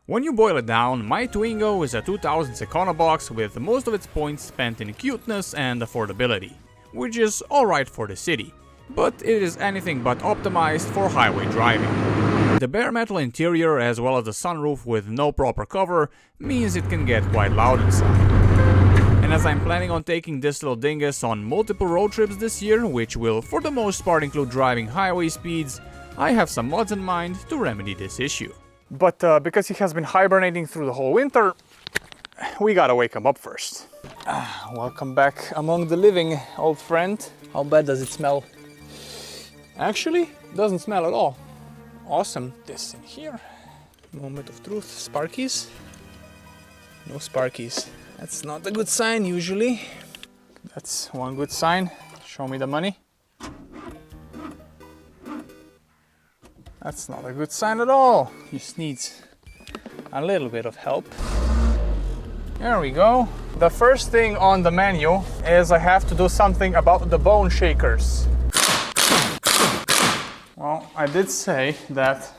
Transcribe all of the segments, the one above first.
When you boil it down, my Twingo is a 2000s Econobox with most of its points spent in cuteness and affordability, which is alright for the city, but it is anything but optimized for highway driving. The bare metal interior as well as the sunroof with no proper cover means it can get quite loud inside. And as I'm planning on taking this little dingus on multiple road trips this year, which will for the most part include driving highway speeds, I have some mods in mind to remedy this issue. But because he has been hibernating through the whole winter, we gotta wake him up first. Welcome back among the living, old friend. How bad does it smell? Actually, doesn't smell at all. Awesome. This in here. Moment of truth. Sparkies? No sparkies. That's not a good sign usually. That's one good sign. Show me the money. That's not a good sign at all. Just needs a little bit of help. There we go. The first thing on the menu is I have to do something about the bone shakers. Well, I did say that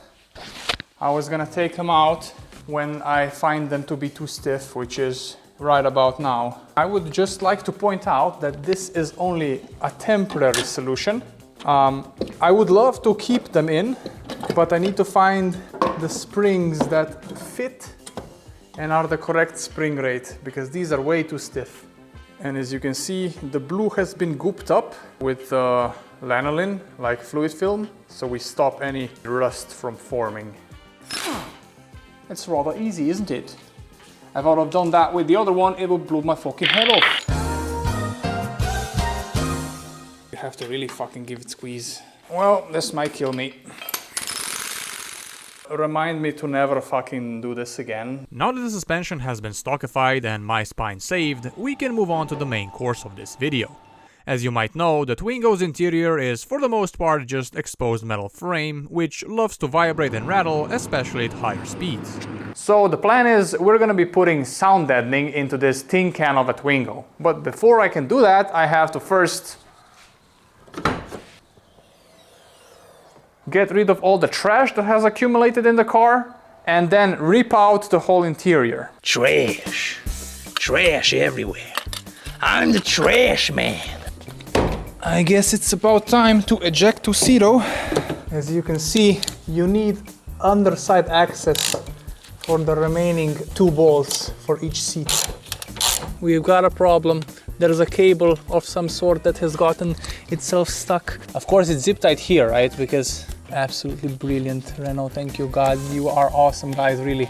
I was gonna take them out when I find them to be too stiff, which is right about now. I would just like to point out that this is only a temporary solution. I would love to keep them in, but I need to find the springs that fit and are the correct spring rate, because these are way too stiff. And as you can see, the blue has been gooped up with lanolin, like fluid film, so we stop any rust from forming. It's rather easy, isn't it? If I would have done that with the other one, it would blow my fucking head off. You have to really fucking give it squeeze. Well, this might kill me. Remind me to never fucking do this again. Now that the suspension has been stockified and my spine saved, we can move on to the main course of this video. As you might know, the Twingo's interior is for the most part just exposed metal frame, which loves to vibrate and rattle, especially at higher speeds. So the plan is we're gonna be putting sound deadening into this tin can of a Twingo. But before I can do that, I have to first get rid of all the trash that has accumulated in the car and then rip out the whole interior. Trash. Trash everywhere. I'm the trash man. I guess it's about time to eject to zero. As you can see, you need underside access for the remaining 2 bolts for each seat. We've got a problem. There's a cable of some sort that has gotten itself stuck. Of course it's zip tied here, right? Because absolutely brilliant, Renault. Thank you, God. You are awesome, guys, really.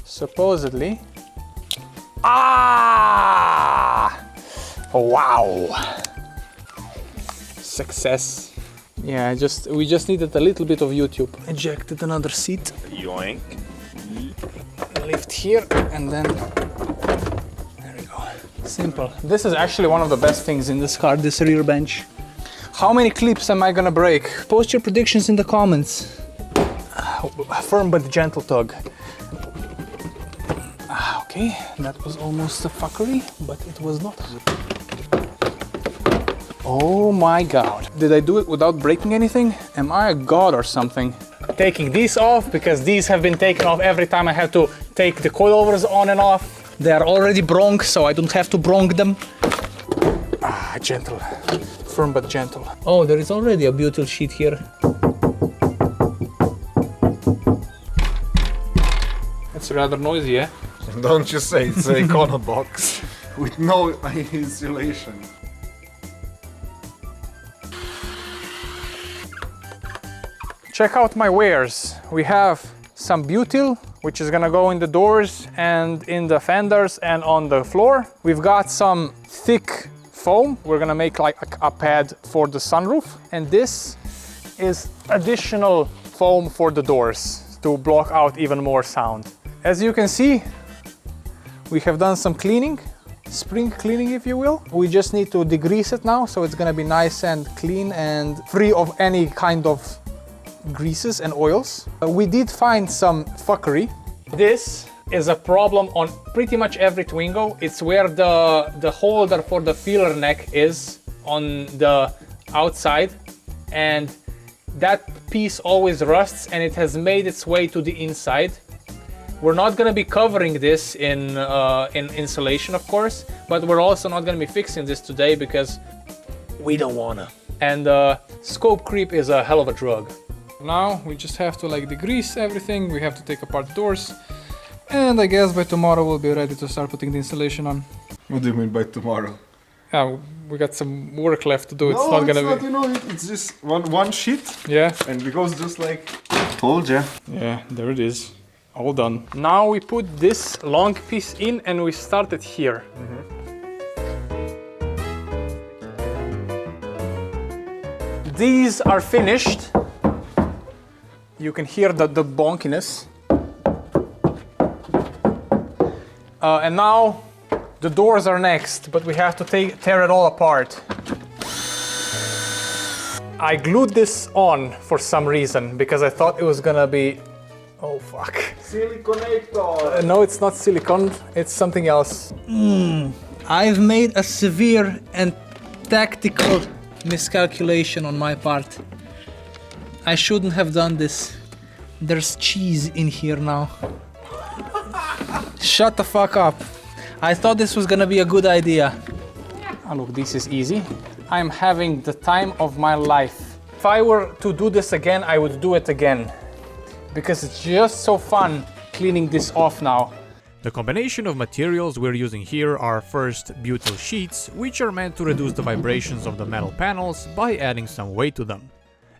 Supposedly. Ah! Wow! Success. Yeah, we just needed a little bit of YouTube. Ejected another seat. Yoink. Lift here and then there we go. Simple. This is actually one of the best things in this car, this rear bench. How many clips am I gonna break? Post your predictions in the comments. Firm but gentle tug. Okay, that was almost a fuckery, but it was not. Oh my God. Did I do it without breaking anything? Am I a god or something? Taking these off because these have been taken off every time I have to take the coilovers on and off. They are already bronc, so I don't have to bronc them. Ah, gentle. Firm but gentle. Oh, there is already a butyl sheet here. It's rather noisy, eh? Don't you say, it's an Econobox with no insulation. Check out my wares. We have some butyl, which is gonna go in the doors and in the fenders and on the floor. We've got some thick foam. We're gonna make like a pad for the sunroof. And this is additional foam for the doors to block out even more sound. As you can see, we have done some cleaning, spring cleaning if you will. We just need to degrease it now, so it's gonna be nice and clean and free of any kind of greases and oils. We did find some fuckery. This is a problem on pretty much every Twingo. It's where the holder for the feeler neck is on the outside, and that piece always rusts and it has made its way to the inside. We're not going to be covering this in insulation, of course, but we're also not going to be fixing this today because we don't wanna. And scope creep is a hell of a drug. Now we just have to like degrease everything. We have to take apart the doors, and I guess by tomorrow we'll be ready to start putting the insulation on. What do you mean by tomorrow? Yeah, we got some work left to do. It's No, not it's gonna not, be. you know, it's just one sheet. Yeah. And it goes just like told ya. Yeah, there it is. All done. Now we put this long piece in and we start it here. These are finished. You can hear the bonkiness. And now the doors are next, but we have to tear it all apart. I glued this on for some reason because I thought it was gonna be. Oh fuck. Siliconator. No, it's not silicone, it's something else. I've made a severe and tactical miscalculation on my part. I shouldn't have done this. There's cheese in here now. Shut the fuck up. I thought this was gonna be a good idea. Oh, look, this is easy. I'm having the time of my life. If I were to do this again, I would do it again. Because it's just so fun cleaning this off now. The combination of materials we're using here are first butyl sheets, which are meant to reduce the vibrations of the metal panels by adding some weight to them.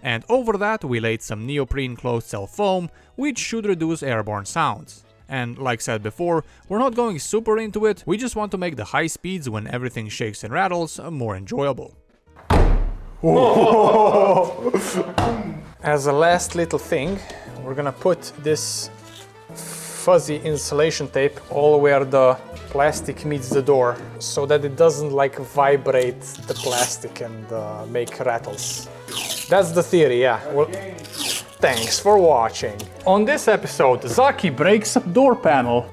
And over that we laid some neoprene closed cell foam, which should reduce airborne sounds. And like said before, we're not going super into it, we just want to make the high speeds when everything shakes and rattles more enjoyable. As a last little thing, we're gonna put this fuzzy insulation tape all where the plastic meets the door so that it doesn't like vibrate the plastic and make rattles. That's the theory, yeah. Well, thanks for watching. On this episode, Zaki breaks a door panel.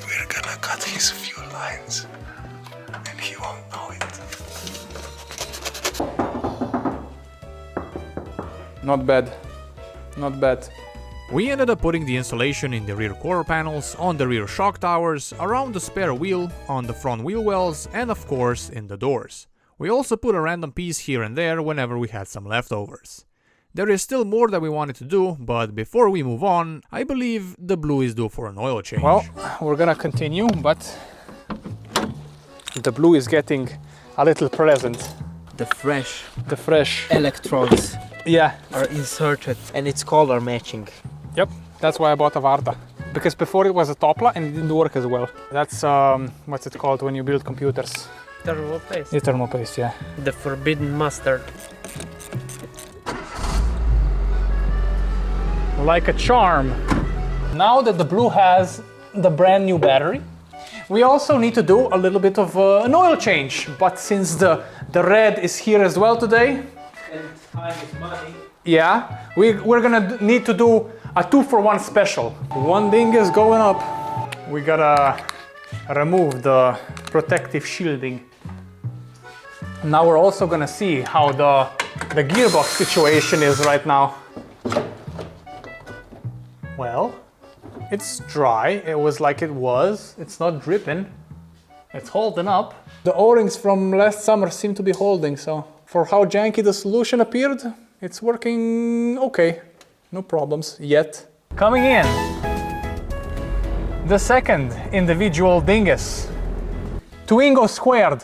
We're gonna cut his few lines, and he won't know it. Not bad. Not bad. We ended up putting the insulation in the rear quarter panels, on the rear shock towers, around the spare wheel, on the front wheel wells, and of course in the doors. We also put a random piece here and there whenever we had some leftovers. There is still more that we wanted to do, but before we move on, I believe the blue is due for an oil change. Well, we're gonna continue, but the blue is getting a little present. The fresh Electrodes. Yeah. are inserted and it's color matching. Yep, that's why I bought a Varta. Because before it was a Topla and it didn't work as well. That's, what's it called when you build computers? Thermal paste. The thermal paste, yeah. The forbidden mustard. Like a charm. Now that the blue has the brand new battery, we also need to do a little bit of an oil change. But since the red is here as well today, And time is money. yeah, we're gonna need to do a 2-for-1 special. One thing is going up. We gotta remove the protective shielding. Now we're also gonna see how the gearbox situation is right now. Well, it's dry. It was like it was. It's not dripping. It's holding up. The O-rings from last summer seem to be holding, so for how janky the solution appeared, it's working okay. No problems yet. Coming in, the second individual dingus. Twingo squared.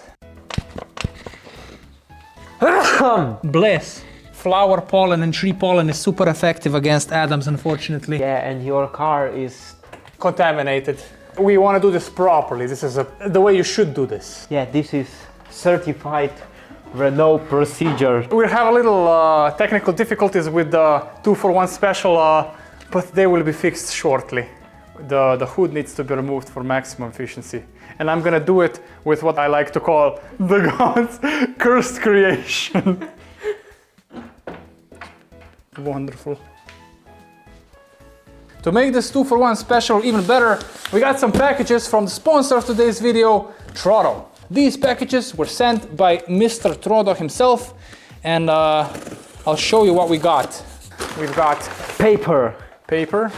Bless. Flower pollen and tree pollen is super effective against Adams, unfortunately. Yeah, and your car is... Contaminated. We want to do this properly. This is the way you should do this. Yeah, this is certified Renault procedure. We have a little technical difficulties with the 2-for-1 special, but they will be fixed shortly. The hood needs to be removed for maximum efficiency. And I'm gonna do it with what I like to call the God's cursed creation. Wonderful. To make this 2-for-1 special even better, we got some packages from the sponsor of today's video, Trotto. These packages were sent by Mr. Trodo himself, and I'll show you what we got. We've got Paper. paper.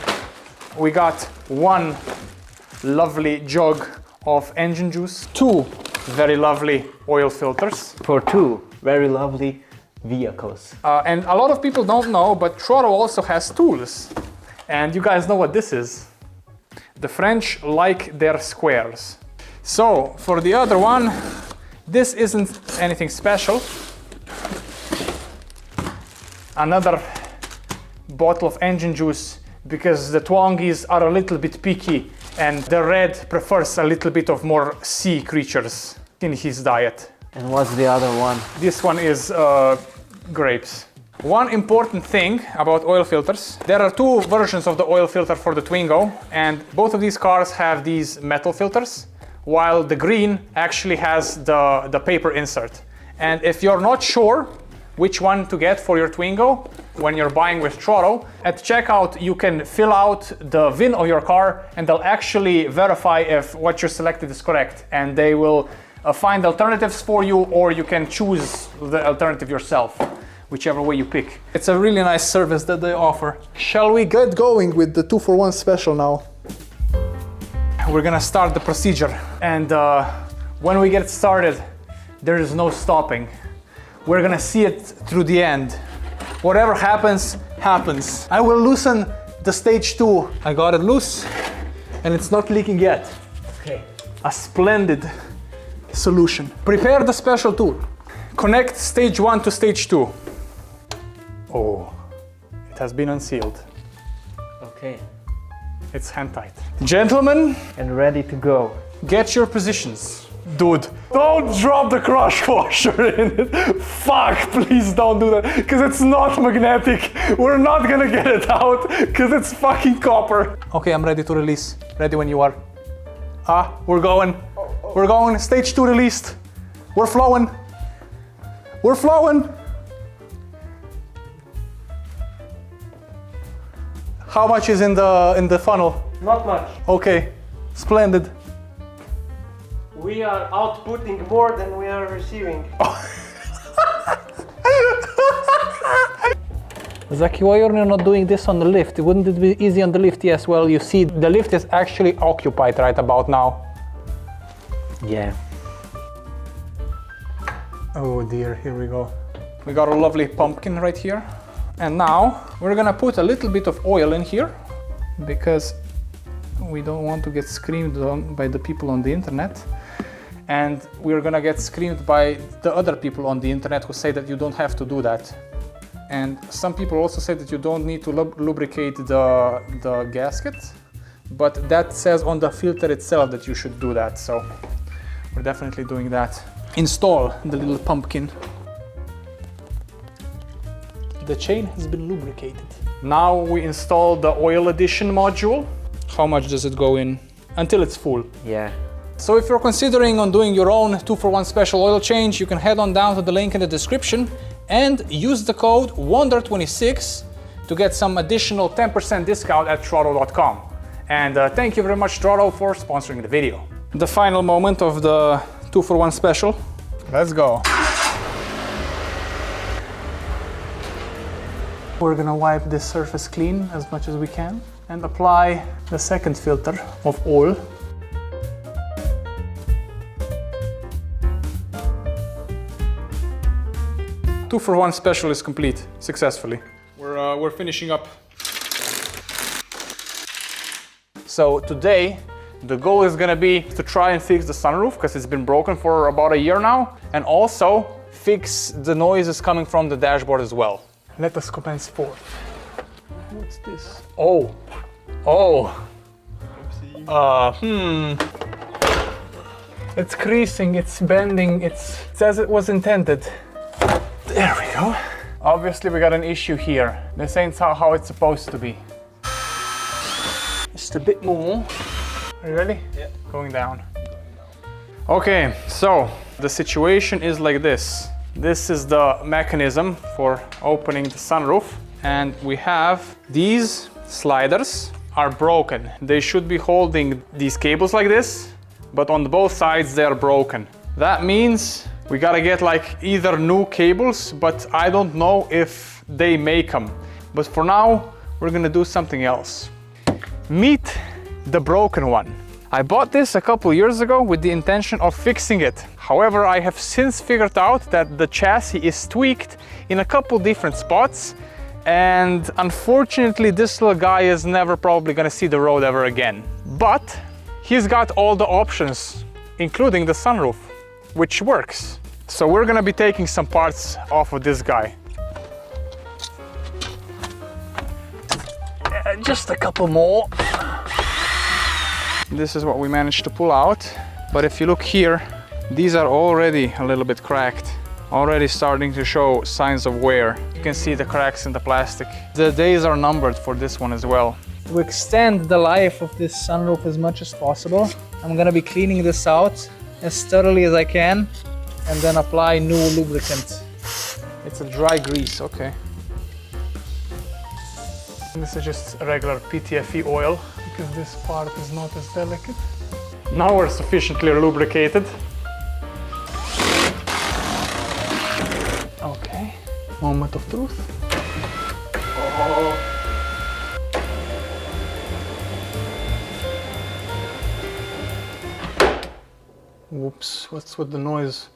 We got one lovely jug of engine juice, two very lovely oil filters. For two very lovely vehicles. And a lot of people don't know, but Trodo also has tools. And you guys know what this is. The French like their squares. So for the other one, this isn't anything special. Another bottle of engine juice, because the Twongies are a little bit picky and the red prefers a little bit of more sea creatures in his diet. And what's the other one? This one is grapes. One important thing about oil filters, there are two versions of the oil filter for the Twingo, and both of these cars have these metal filters, while the green actually has the paper insert. And if you're not sure which one to get for your Twingo when you're buying with Trodo, at checkout you can fill out the VIN of your car and they'll actually verify if what you selected is correct, and they will find alternatives for you, or you can choose the alternative yourself, whichever way you pick. It's a really nice service that they offer. Shall we get going with the 2-for-1 special now? We're gonna start the procedure, and when we get started, there is no stopping. We're gonna see it through the end. Whatever happens, happens. I will loosen the stage 2. I got it loose, and it's not leaking yet. Okay. A splendid solution. Prepare the special tool. Connect stage 1 to stage 2. Oh, it has been unsealed. Okay. It's hand tight. Gentlemen, And ready to go. get your positions. Dude, don't drop the crush washer in it. Fuck, please don't do that, because it's not magnetic. We're not gonna get it out, because it's fucking copper. Okay, I'm ready to release. Ready when you are. We're going. We're going. Stage 2 released. We're flowing. We're flowing. How much is in the funnel? Not much. Okay, splendid. We are outputting more than we are receiving. Zaki, why are you not doing this on the lift? Wouldn't it be easy on the lift? Yes, well, you see, the lift is actually occupied right about now. Yeah. Oh dear, here we go. We got a lovely pumpkin right here. And now we're gonna put a little bit of oil in here, because we don't want to get screamed on by the people on the internet. And we're gonna get screamed by the other people on the internet who say that you don't have to do that. And some people also say that you don't need to lubricate the gasket, but that says on the filter itself that you should do that, so we're definitely doing that. Install the little pumpkin. The chain has been lubricated. Now we install the oil addition module. How much does it go in? Until it's full. Yeah. So if you're considering on doing your own 2-for-1 special oil change, you can head on down to the link in the description and use the code WONDER26 to get some additional 10% discount at Trodo.com. And thank you very much, Trodo, for sponsoring the video. The final moment of the 2-for-1 special. Let's go. We're gonna wipe this surface clean as much as we can and apply the second filter of oil. Two for one special is complete successfully. We're finishing up. So today the goal is gonna be to try and fix the sunroof, because it's been broken for about a year now, and also fix the noises coming from the dashboard as well. Let us commence forth. What's this? Oh. It's creasing, it's bending, it's as it was intended. There we go. Obviously we got an issue here. This ain't how it's supposed to be. Just a bit more. Are you ready? Yeah. Going down. Okay, so the situation is like this. This is the mechanism for opening the sunroof, and we have these sliders are broken. They should be holding these cables like this, but on both sides they are broken. That means we gotta get like either new cables, but I don't know if they make them. But for now, we're gonna do something else. Meet the broken one. I bought this a couple years ago with the intention of fixing it. However, I have since figured out that the chassis is tweaked in a couple different spots, and unfortunately this little guy is never probably gonna see the road ever again. But he's got all the options, including the sunroof, which works. So we're gonna be taking some parts off of this guy. Just a couple more. This is what we managed to pull out. But if you look here, these are already a little bit cracked. Already starting to show signs of wear. You can see the cracks in the plastic. The days are numbered for this one as well. To extend the life of this sunroof as much as possible, I'm gonna be cleaning this out as thoroughly as I can and then apply new lubricant. It's a dry grease, okay. This is just a regular PTFE oil because this part is not as delicate. Now we're sufficiently lubricated. Okay, moment of truth. Oh. Whoops, what's with the noise?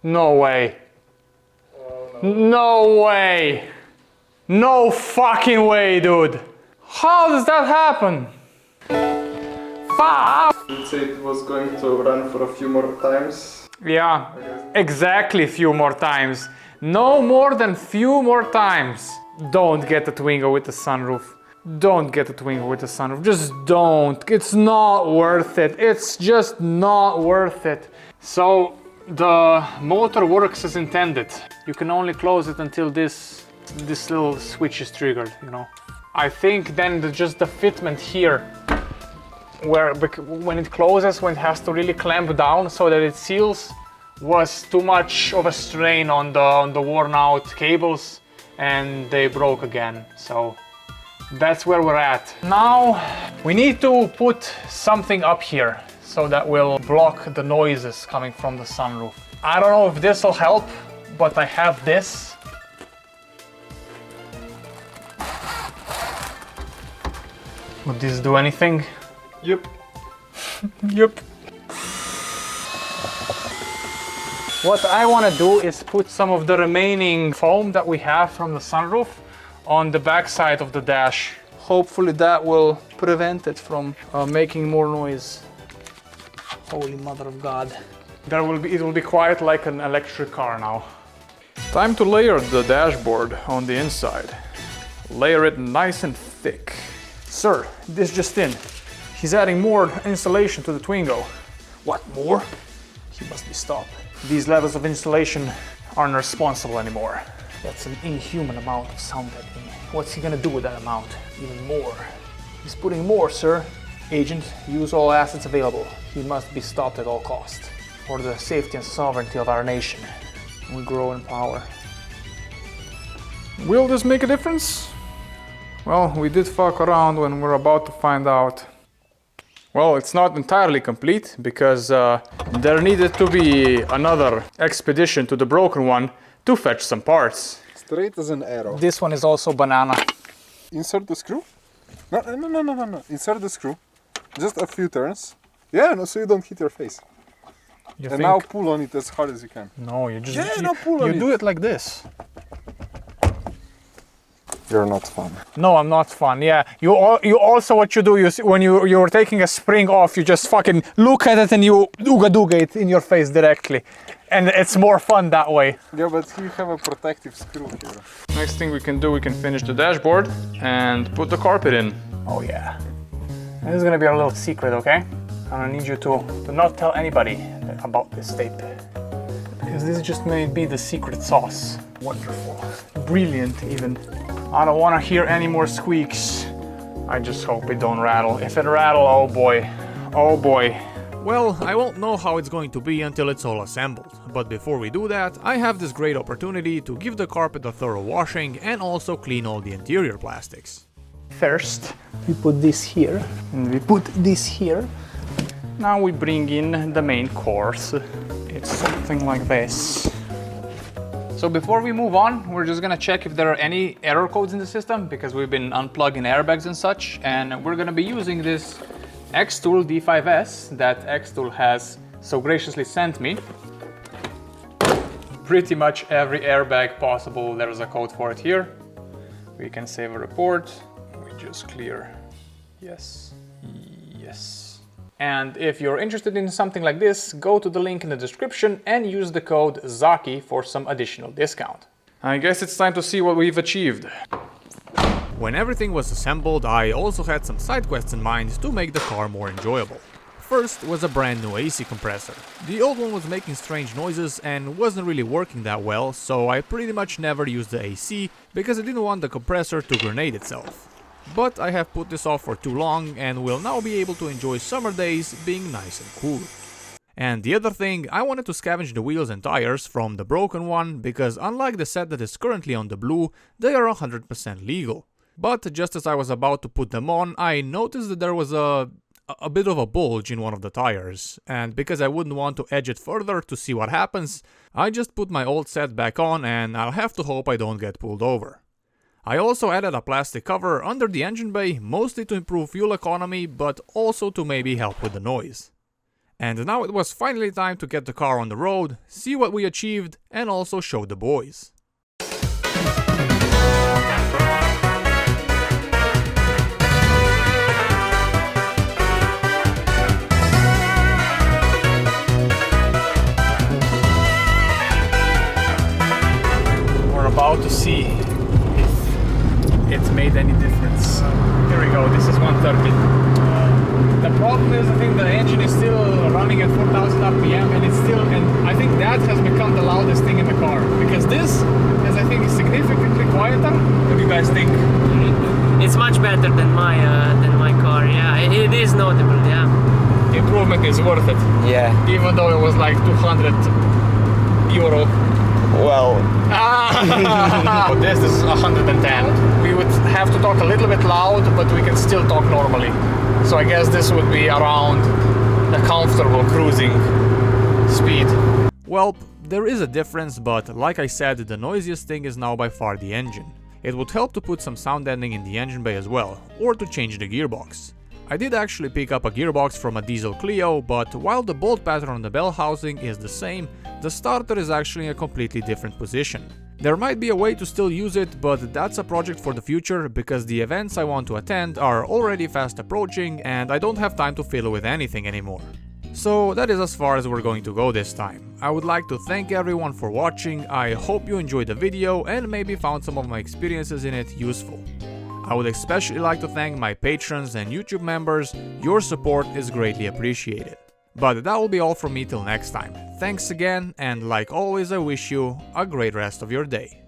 No way. No way! No fucking way, dude! How does that happen? Fuck! You'd say it was going to run for a few more times. Yeah, exactly few more times. No more than few more times. Don't get the Twingo with the sunroof. Don't get the Twingo with the sunroof. Just don't. It's not worth it. It's just not worth it. So, the motor works as intended. You can only close it until this little switch is triggered, you know. I think then just the fitment here, where when it closes, when it has to really clamp down so that it seals, was too much of a strain on the worn out cables, and they broke again. So that's where we're at. Now we need to put something up here so that will block the noises coming from the sunroof. I don't know if this will help, but I have this. Would this do anything? Yep. Yep. What I want to do is put some of the remaining foam that we have from the sunroof on the back side of the dash. Hopefully that will prevent it from making more noise. Holy mother of God. It will be quiet like an electric car now. Time to layer the dashboard on the inside. Layer it nice and thick. Sir, this just in. He's adding more insulation to the Twingo. What, more? He must be stopped. These levels of insulation aren't responsible anymore. That's an inhuman amount of sound deadening. What's he gonna do with that amount? Even more. He's putting more, sir. Agent, use all assets available. He must be stopped at all costs. For the safety and sovereignty of our nation. We grow in power. Will this make a difference? Well, we did fuck around when we're about to find out. Well, it's not entirely complete because there needed to be another expedition to the broken one to fetch some parts. Straight as an arrow. This one is also banana. Insert the screw. No. Insert the screw. Just a few turns. Yeah, no, so you don't hit your face. And now pull on it as hard as you can. No, you just pull on it. You do it like this. You're not fun. No, I'm not fun. Yeah, you also what you do is when you're taking a spring off, you just fucking look at it and you ooga-dooga it in your face directly, and it's more fun that way. Yeah, but you have a protective screw here. Next thing we can do, we can finish the dashboard and put the carpet in. Oh yeah. This is gonna be our little secret, okay? I'm gonna need you to not tell anybody about this tape. Because this just may be the secret sauce. Wonderful. Brilliant even. I don't want to hear any more squeaks. I just hope it don't rattle. If it rattle, oh boy. Oh boy. Well, I won't know how it's going to be until it's all assembled. But before we do that, I have this great opportunity to give the carpet a thorough washing and also clean all the interior plastics. First, we put this here, and we put this here. Now we bring in the main course. It's something like this. So before we move on, we're just gonna check if there are any error codes in the system, because we've been unplugging airbags and such, and we're gonna be using this XTOOL D5S that XTOOL has so graciously sent me. Pretty much every airbag possible, there's a code for it here. We can save a report. We just clear. Yes. Yes. And if you're interested in something like this, go to the link in the description and use the code ZAKI for some additional discount. I guess it's time to see what we've achieved. When everything was assembled, I also had some side quests in mind to make the car more enjoyable. First was a brand new AC compressor. The old one was making strange noises and wasn't really working that well, so I pretty much never used the AC because I didn't want the compressor to grenade itself. But I have put this off for too long and will now be able to enjoy summer days being nice and cool. And the other thing, I wanted to scavenge the wheels and tires from the broken one, because unlike the set that is currently on the blue, they are 100% legal. But just as I was about to put them on, I noticed that there was a bit of a bulge in one of the tires, and because I wouldn't want to edge it further to see what happens, I just put my old set back on and I'll have to hope I don't get pulled over. I also added a plastic cover under the engine bay, mostly to improve fuel economy, but also to maybe help with the noise. And now it was finally time to get the car on the road, see what we achieved, and also show the boys. We're about to see it made any difference. Here we go, this is 130. The problem is, I think the engine is still running at 4000 RPM and I think that has become the loudest thing in the car. Because this is, I think, significantly quieter. What do you guys think? It's much better than my car, yeah. It is notable, yeah. The improvement is worth it. Yeah. Even though it was like 200 euro. Well. But this is 110. We would have to talk a little bit loud, but we can still talk normally. So I guess this would be around a comfortable cruising speed. Well, there is a difference, but like I said, the noisiest thing is now by far the engine. It would help to put some sound deadening in the engine bay as well, or to change the gearbox. I did actually pick up a gearbox from a diesel Clio, but while the bolt pattern on the bell housing is the same, the starter is actually in a completely different position. There might be a way to still use it, but that's a project for the future, because the events I want to attend are already fast approaching and I don't have time to fiddle with anything anymore. So that is as far as we're going to go this time. I would like to thank everyone for watching. I hope you enjoyed the video and maybe found some of my experiences in it useful. I would especially like to thank my patrons and YouTube members. Your support is greatly appreciated. But that will be all from me till next time. Thanks again, and like always, I wish you a great rest of your day.